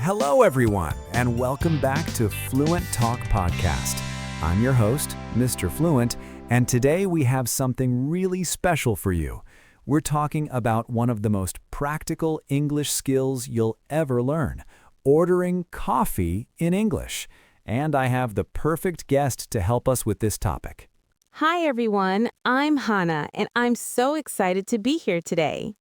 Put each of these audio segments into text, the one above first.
Hello, everyone, and welcome back to Fluent Talk Podcast. I'm your host, Mr. Fluent, and today we have something really special for you. We're talking about one of the most practical English skills you'll ever learn, ordering coffee in English. And I have the perfect guest to help us with this topic. Hi, everyone. I'm Hanna, and I'm so excited to be here today.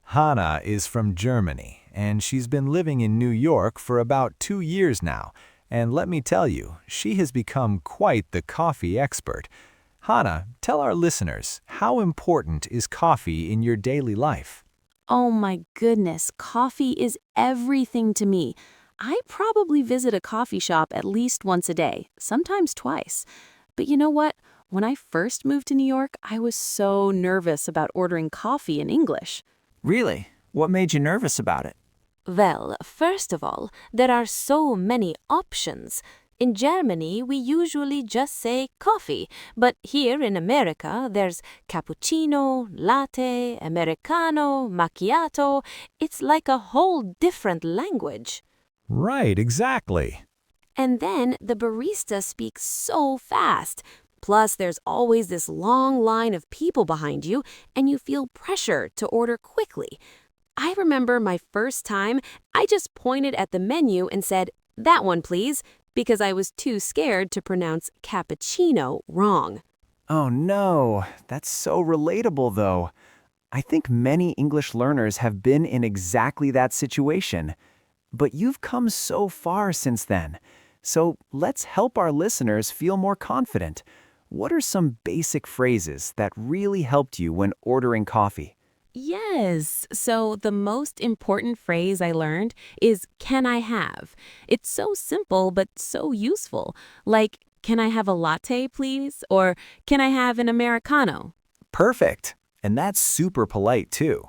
Hanna is from Germany, and she's been living in New York for about 2 years now. And let me tell you, she has become quite the coffee expert. Hanna, tell our listeners, how important is coffee in your daily life? Oh my goodness, coffee is everything to me. I probably visit a coffee shop at least once a day, sometimes twice. But you know what? When I first moved to New York, I was so nervous about ordering coffee in English. Really? What made you nervous about it? Well, first of all, there are so many options. In Germany, we usually just say coffee, but here in America, there's cappuccino, latte, americano, macchiato. It's like a whole different language. Right, exactly. And then the barista speaks so fast. Plus, there's always this long line of people behind you, and you feel pressure to order quickly. I remember my first time, I just pointed at the menu and said, "That one, please," because I was too scared to pronounce cappuccino wrong. Oh no, that's so relatable though. I think many English learners have been in exactly that situation. But you've come so far since then. So let's help our listeners feel more confident. What are some basic phrases that really helped you when ordering coffee? Yes, so the most important phrase I learned is "can I have?" It's so simple but so useful. Like, "Can I have a latte, please?" Or "Can I have an Americano?" Perfect. And that's super polite too.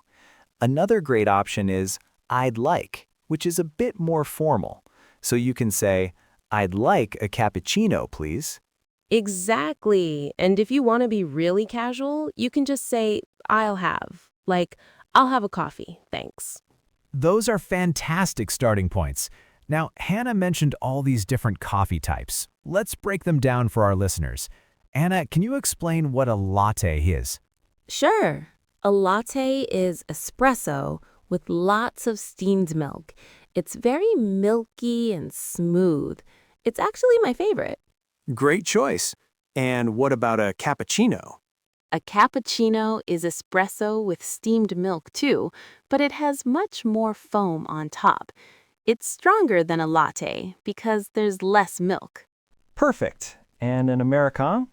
Another great option is "I'd like," which is a bit more formal. So you can say, "I'd like a cappuccino, please." Exactly. And if you want to be really casual, you can just say, "I'll have." Like, "I'll have a coffee, thanks." Those are fantastic starting points. Now, Hanna mentioned all these different coffee types. Let's break them down for our listeners. Hanna, can you explain what a latte is? Sure. A latte is espresso with lots of steamed milk. It's very milky and smooth. It's actually my favorite. Great choice. And what about a cappuccino? A cappuccino is espresso with steamed milk too, but it has much more foam on top. It's stronger than a latte because there's less milk. Perfect. And an Americano?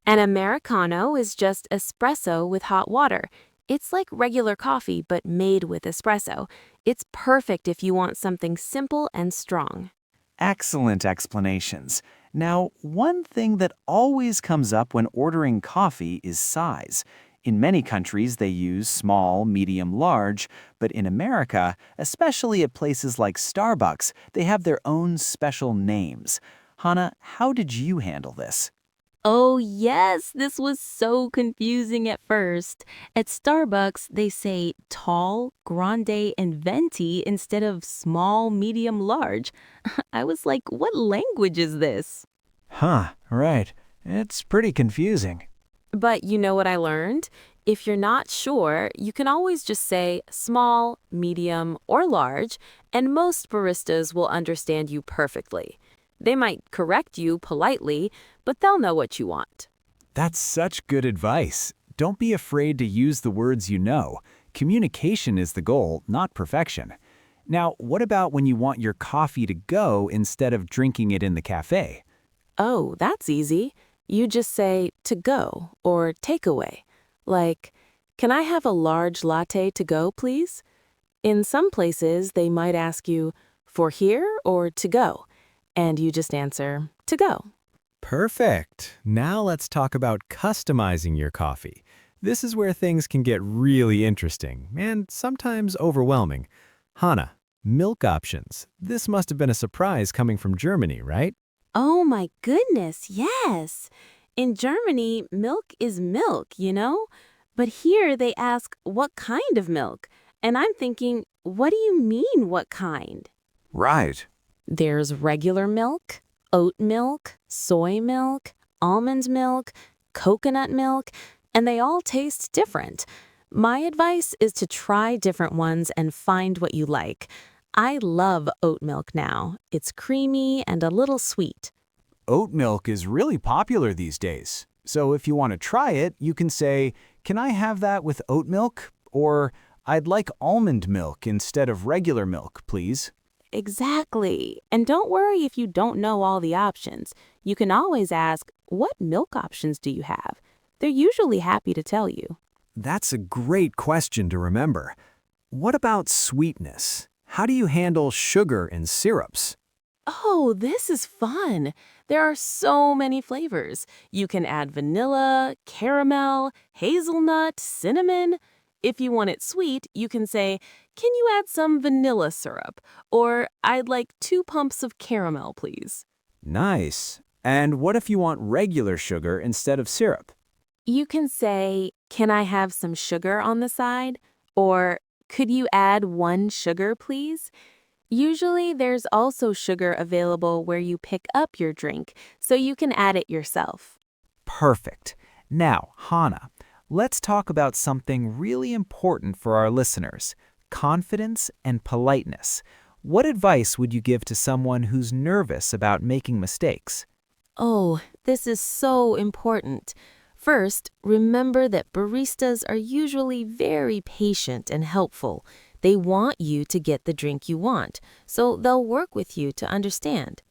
An Americano is just espresso with hot water. It's like regular coffee but made with espresso. It's perfect if you want something simple and strong. Excellent explanations. Now, one thing that always comes up when ordering coffee is size. In many countries, they use small, medium, large, but in America, especially at places like Starbucks, they have their own special names. Hanna, how did you handle this? Oh yes, this was so confusing at first. At Starbucks, they say tall, grande, and venti instead of small, medium, large. I was like, what language is this? Right. It's pretty confusing. But you know what I learned? If you're not sure, you can always just say small, medium, or large, and most baristas will understand you perfectly. They might correct you politely, but they'll know what you want. That's such good advice. Don't be afraid to use the words you know. Communication is the goal, not perfection. Now, what about when you want your coffee to go instead of drinking it in the cafe? Oh, that's easy. You just say to go or takeaway. Like, "Can I have a large latte to go, please?" In some places, they might ask you, "For here or to go?" And you just answer, "To go." Perfect. Now let's talk about customizing your coffee. This is where things can get really interesting and sometimes overwhelming. Hanna, milk options. This must have been a surprise coming from Germany, right? Oh my goodness, yes. In Germany, milk is milk, you know? But here they ask, what kind of milk? And I'm thinking, what do you mean, what kind? Right. There's regular milk, oat milk, soy milk, almond milk, coconut milk, and they all taste different. My advice is to try different ones and find what you like. I love oat milk now. It's creamy and a little sweet. Oat milk is really popular these days. So if you want to try it, you can say, "Can I have that with oat milk?" Or, "I'd like almond milk instead of regular milk, please." Exactly. And don't worry if you don't know all the options. You can always ask, "What milk options do you have?" They're usually happy to tell you. That's a great question to remember. What about sweetness? How do you handle sugar in syrups? Oh, this is fun. There are so many flavors. You can add vanilla, caramel, hazelnut, cinnamon. If you want it sweet, you can say, "Can you add some vanilla syrup?" Or, "I'd like 2 pumps of caramel, please." Nice. And what if you want regular sugar instead of syrup? You can say, "Can I have some sugar on the side?" Or, "Could you add 1 sugar, please?" Usually, there's also sugar available where you pick up your drink, so you can add it yourself. Perfect. Now, Hanna, let's talk about something really important for our listeners: confidence and politeness. What advice would you give to someone who's nervous about making mistakes? Oh, this is so important. First, remember that baristas are usually very patient and helpful. They want you to get the drink you want, so they'll work with you to understand.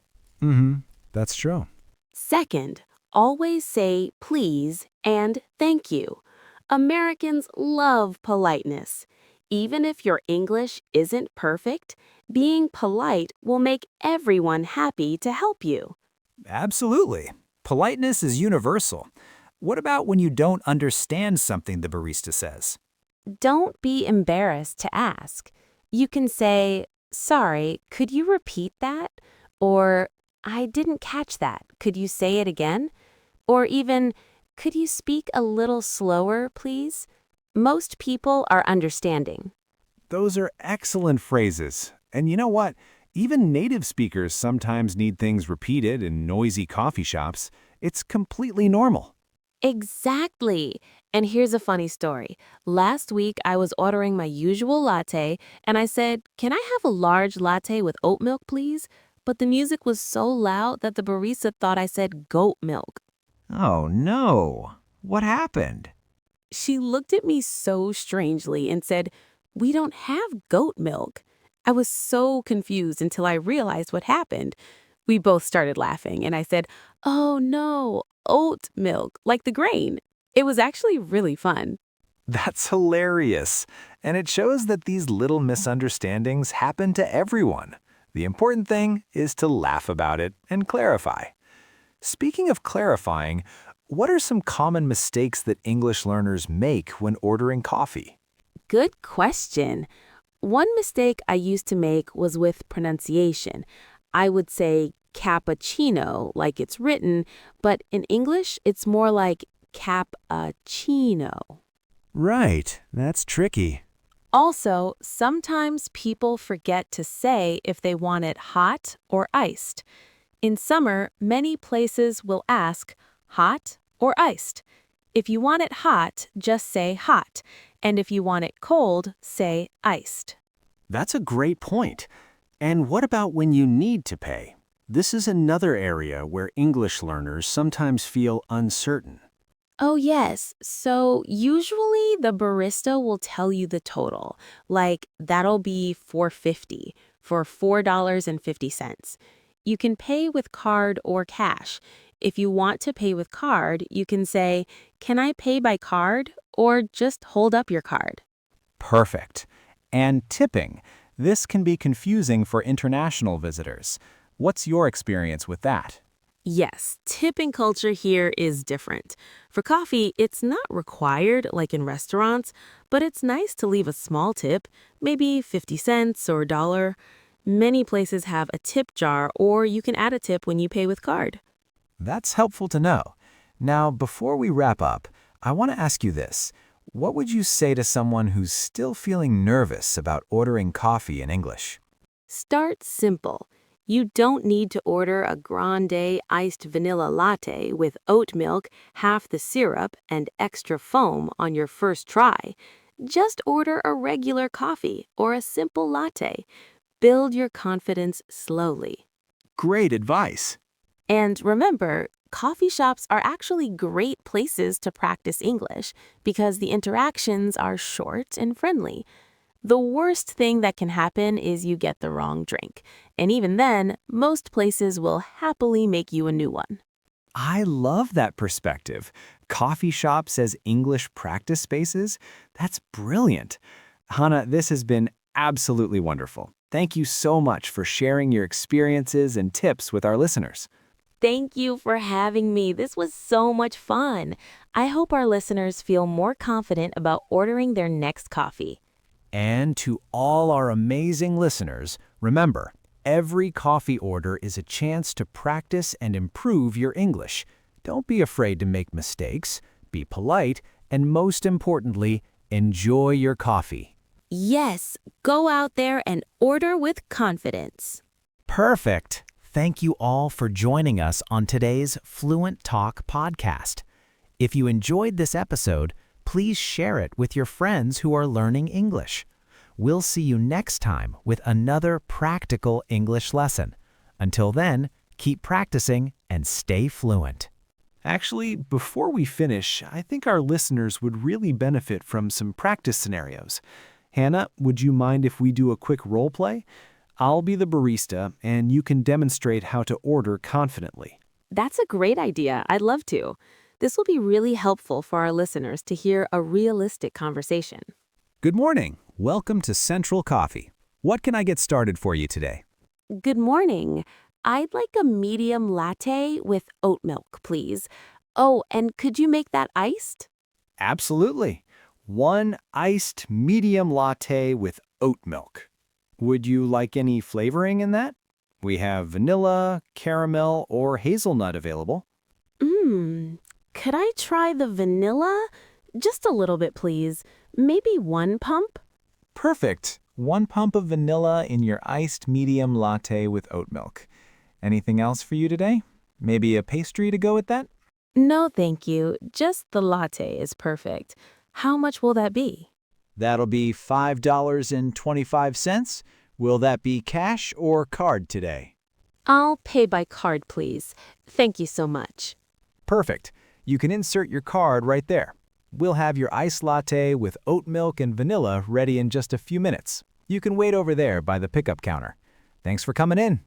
That's true. Second, always say please and thank you. Americans love politeness. Even if your English isn't perfect, being polite will make everyone happy to help you. Absolutely. Politeness is universal. What about when you don't understand something the barista says? Don't be embarrassed to ask. You can say, "Sorry, could you repeat that?" Or, "I didn't catch that. Could you say it again?" Or even, "Could you speak a little slower, please?" Most people are understanding. Those are excellent phrases. And you know what? Even native speakers sometimes need things repeated in noisy coffee shops. It's completely normal. Exactly. And here's a funny story. Last week, I was ordering my usual latte, and I said, "Can I have a large latte with oat milk, please?" But the music was so loud that the barista thought I said goat milk. Oh no. What happened? She looked at me so strangely and said, "We don't have goat milk." I was so confused until I realized what happened. We both started laughing, and I said, "Oh no, oat milk, like the grain." It was actually really fun. That's hilarious. And it shows that these little misunderstandings happen to everyone. The important thing is to laugh about it and clarify. Speaking of clarifying, what are some common mistakes that English learners make when ordering coffee? Good question. One mistake I used to make was with pronunciation. I would say cappuccino like it's written, but in English, it's more like cappuccino. Right, that's tricky. Also, sometimes people forget to say if they want it hot or iced. In summer, many places will ask hot or iced. If you want it hot, just say hot. And if you want it cold, say iced. That's a great point. And what about when you need to pay? This is another area where English learners sometimes feel uncertain. Oh, yes. So usually the barista will tell you the total. Like, that'll be $4.50 for $4.50. You can pay with card or cash. If you want to pay with card, you can say, "Can I pay by card?" Or just hold up your card. Perfect. And tipping. This can be confusing for international visitors. What's your experience with that? Yes, tipping culture here is different. For coffee, it's not required like in restaurants, but it's nice to leave a small tip, maybe 50 cents or a dollar. Many places have a tip jar, or you can add a tip when you pay with card. That's helpful to know. Now, before we wrap up, I want to ask you this. What would you say to someone who's still feeling nervous about ordering coffee in English? Start simple. You don't need to order a grande iced vanilla latte with oat milk, half the syrup, and extra foam on your first try. Just order a regular coffee or a simple latte. Build your confidence slowly. Great advice. And remember, coffee shops are actually great places to practice English because the interactions are short and friendly. The worst thing that can happen is you get the wrong drink. And even then, most places will happily make you a new one. I love that perspective. Coffee shops as English practice spaces? That's brilliant. Hanna, this has been absolutely wonderful. Thank you so much for sharing your experiences and tips with our listeners. Thank you for having me. This was so much fun. I hope our listeners feel more confident about ordering their next coffee. And to all our amazing listeners, remember, every coffee order is a chance to practice and improve your English. Don't be afraid to make mistakes, be polite, and most importantly, enjoy your coffee. Yes, go out there and order with confidence. Perfect. Thank you all for joining us on today's Fluent Talk podcast. If you enjoyed this episode, please share it with your friends who are learning English. We'll see you next time with another practical English lesson. Until then, keep practicing and stay fluent. Actually, before we finish, I think our listeners would really benefit from some practice scenarios. Hanna, would you mind if we do a quick role play? I'll be the barista, and you can demonstrate how to order confidently. That's a great idea. I'd love to. This will be really helpful for our listeners to hear a realistic conversation. Good morning. Welcome to Central Coffee. What can I get started for you today? Good morning. I'd like a medium latte with oat milk, please. Oh, and could you make that iced? Absolutely. One iced medium latte with oat milk. Would you like any flavoring in that? We have vanilla, caramel, or hazelnut available. Could I try the vanilla? Just a little bit, please. Maybe one pump? Perfect. 1 pump of vanilla in your iced medium latte with oat milk. Anything else for you today? Maybe a pastry to go with that? No, thank you. Just the latte is perfect. How much will that be? That'll be $5.25. Will that be cash or card today? I'll pay by card, please. Thank you so much. Perfect. You can insert your card right there. We'll have your iced latte with oat milk and vanilla ready in just a few minutes. You can wait over there by the pickup counter. Thanks for coming in.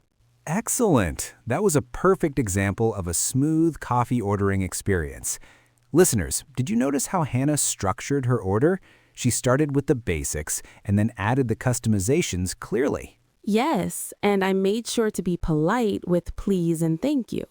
Excellent. That was a perfect example of a smooth coffee ordering experience. Listeners, did you notice how Hanna structured her order? She started with the basics and then added the customizations clearly. Yes, and I made sure to be polite with please and thank you.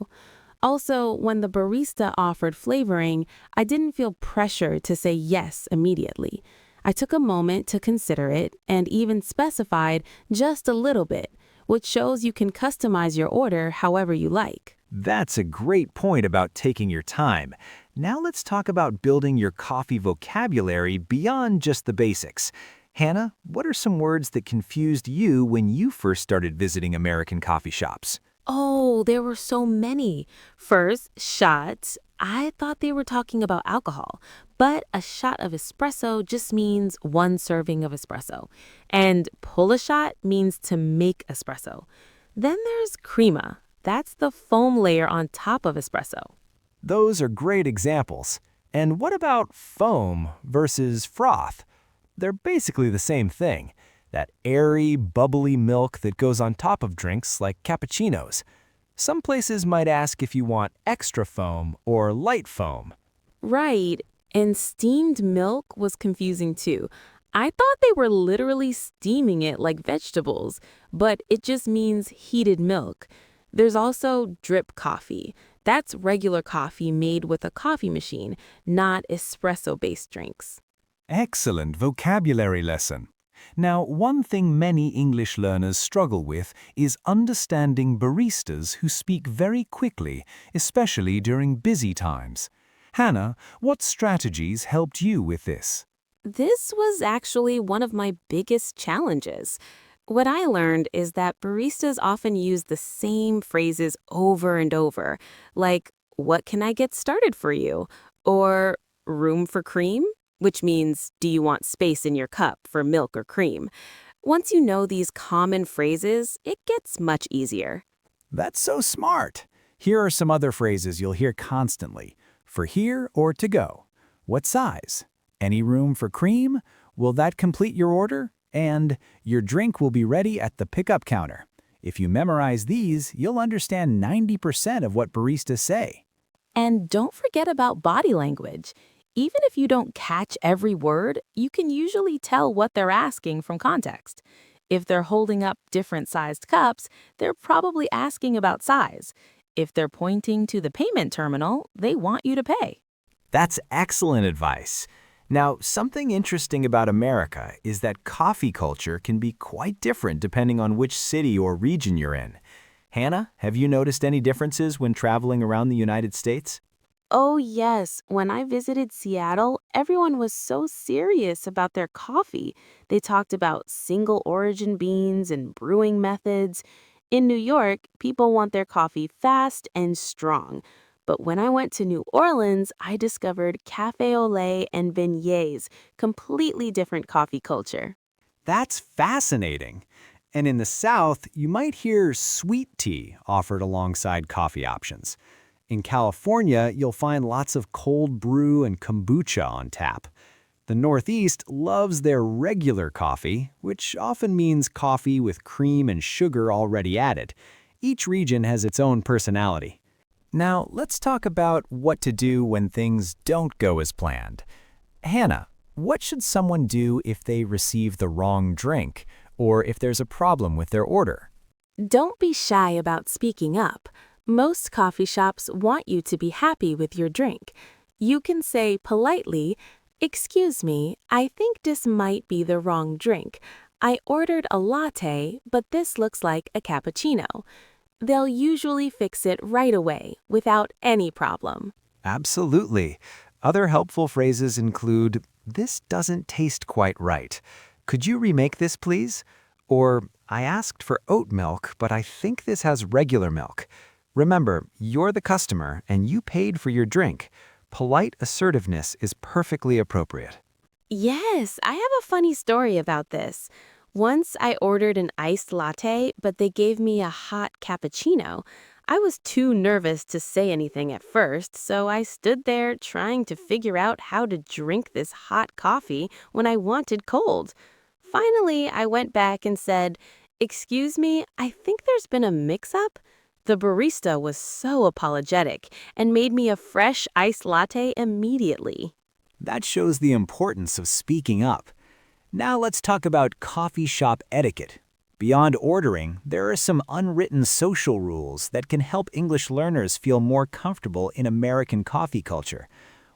Also, when the barista offered flavoring, I didn't feel pressure to say yes immediately. I took a moment to consider it and even specified just a little bit, which shows you can customize your order however you like. That's a great point about taking your time. Now let's talk about building your coffee vocabulary beyond just the basics. Hanna, what are some words that confused you when you first started visiting American coffee shops? Oh, there were so many. First, shots. I thought they were talking about alcohol, but a shot of espresso just means one serving of espresso. And pull a shot means to make espresso. Then there's crema. That's the foam layer on top of espresso. Those are great examples. And what about foam versus froth? They're basically the same thing. That airy, bubbly milk that goes on top of drinks like cappuccinos. Some places might ask if you want extra foam or light foam. Right, and steamed milk was confusing too. I thought they were literally steaming it like vegetables, but it just means heated milk. There's also drip coffee. That's regular coffee made with a coffee machine, not espresso-based drinks. Excellent vocabulary lesson. Now, one thing many English learners struggle with is understanding baristas who speak very quickly, especially during busy times. Hanna, what strategies helped you with this? This was actually one of my biggest challenges. What I learned is that baristas often use the same phrases over and over, like, "What can I get started for you?" or "Room for cream?" which means, "Do you want space in your cup for milk or cream?" Once you know these common phrases, it gets much easier. That's so smart. Here are some other phrases you'll hear constantly. For here or to go. What size? Any room for cream? Will that complete your order? And your drink will be ready at the pickup counter. If you memorize these, you'll understand 90% of what baristas say. And don't forget about body language. Even if you don't catch every word, you can usually tell what they're asking from context. If they're holding up different sized cups, they're probably asking about size. If they're pointing to the payment terminal, they want you to pay. That's excellent advice. Now, something interesting about America is that coffee culture can be quite different depending on which city or region you're in. Hannah, have you noticed any differences when traveling around the United States? Oh, yes. When I visited Seattle, everyone was so serious about their coffee. They talked about single origin beans and brewing methods. In New York, people want their coffee fast and strong. But when I went to New Orleans, I discovered cafe au lait and beignets, completely different coffee culture. That's fascinating. And in the South, you might hear sweet tea offered alongside coffee options. In California, you'll find lots of cold brew and kombucha on tap. The Northeast loves their regular coffee, which often means coffee with cream and sugar already added. Each region has its own personality. Now, let's talk about what to do when things don't go as planned. Hannah, what should someone do if they receive the wrong drink, or if there's a problem with their order? Don't be shy about speaking up. Most coffee shops want you to be happy with your drink. You can say politely, "Excuse me, I think this might be the wrong drink. I ordered a latte, but this looks like a cappuccino." They'll usually fix it right away, without any problem. Absolutely. Other helpful phrases include, "This doesn't taste quite right. Could you remake this, please?" Or, "I asked for oat milk, but I think this has regular milk." Remember, you're the customer and you paid for your drink. Polite assertiveness is perfectly appropriate. Yes, I have a funny story about this. Once I ordered an iced latte, but they gave me a hot cappuccino. I was too nervous to say anything at first, so I stood there trying to figure out how to drink this hot coffee when I wanted cold. Finally, I went back and said, "Excuse me, I think there's been a mix-up." The barista was so apologetic and made me a fresh iced latte immediately. That shows the importance of speaking up. Now let's talk about coffee shop etiquette. Beyond ordering, there are some unwritten social rules that can help English learners feel more comfortable in American coffee culture.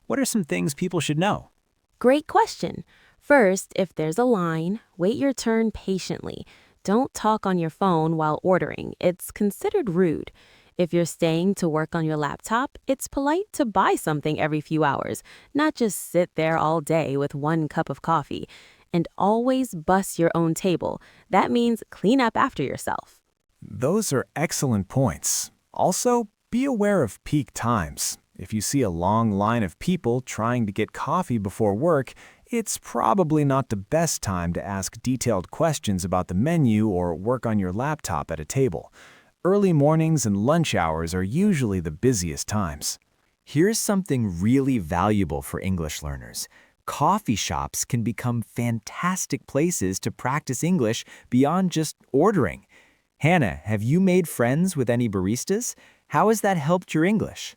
What are some things people should know? Great question. First, if there's a line, wait your turn patiently. Don't talk on your phone while ordering. It's considered rude. If you're staying to work on your laptop, it's polite to buy something every few hours, not just sit there all day with one cup of coffee. And always bus your own table. That means clean up after yourself. Those are excellent points. Also, be aware of peak times. If you see a long line of people trying to get coffee before work, it's probably not the best time to ask detailed questions about the menu or work on your laptop at a table. Early mornings and lunch hours are usually the busiest times. Here's something really valuable for English learners. Coffee shops can become fantastic places to practice English beyond just ordering. Hannah, have you made friends with any baristas? How has that helped your English?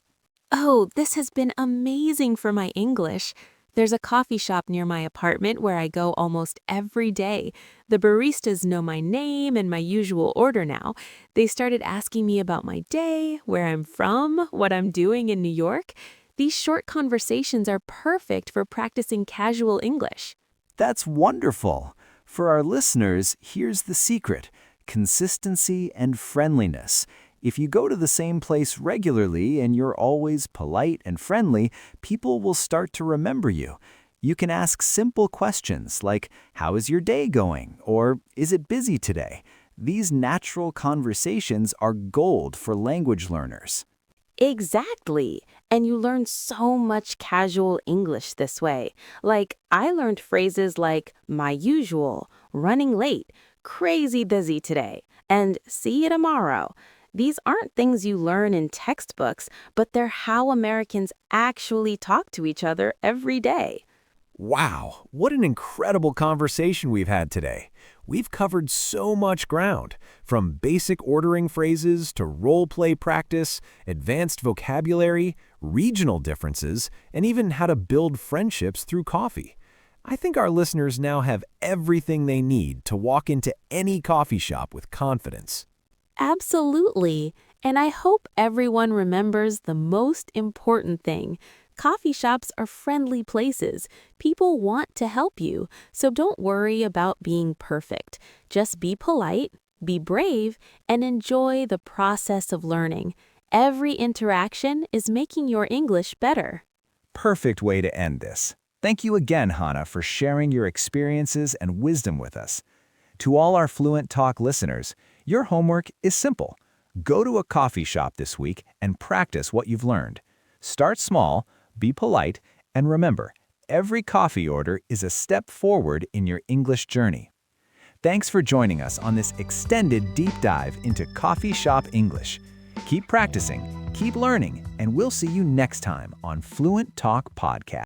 Oh, this has been amazing for my English. There's a coffee shop near my apartment where I go almost every day. The baristas know my name and my usual order now. They started asking me about my day, where I'm from, what I'm doing in New York. These short conversations are perfect for practicing casual English. That's wonderful. For our listeners, here's the secret: consistency and friendliness. If you go to the same place regularly and you're always polite and friendly, people will start to remember you. You can ask simple questions like, "How is your day going?" or "Is it busy today?" These natural conversations are gold for language learners. Exactly. And you learn so much casual English this way. Like, I learned phrases like my usual, running late, crazy busy today, and see you tomorrow. These aren't things you learn in textbooks, but they're how Americans actually talk to each other every day. Wow, what an incredible conversation we've had today. We've covered so much ground, from basic ordering phrases to role play practice, advanced vocabulary, regional differences, and even how to build friendships through coffee. I think our listeners now have everything they need to walk into any coffee shop with confidence. Absolutely. And I hope everyone remembers the most important thing. Coffee shops are friendly places. People want to help you, so don't worry about being perfect. Just be polite, be brave, and enjoy the process of learning. Every interaction is making your English better. Perfect way to end this. Thank you again, Hanna, for sharing your experiences and wisdom with us. To all our Fluent Talk listeners, your homework is simple. Go to a coffee shop this week and practice what you've learned. Start small, be polite, and remember, every coffee order is a step forward in your English journey. Thanks for joining us on this extended deep dive into coffee shop English. Keep practicing, keep learning, and we'll see you next time on Fluent Talk Podcast.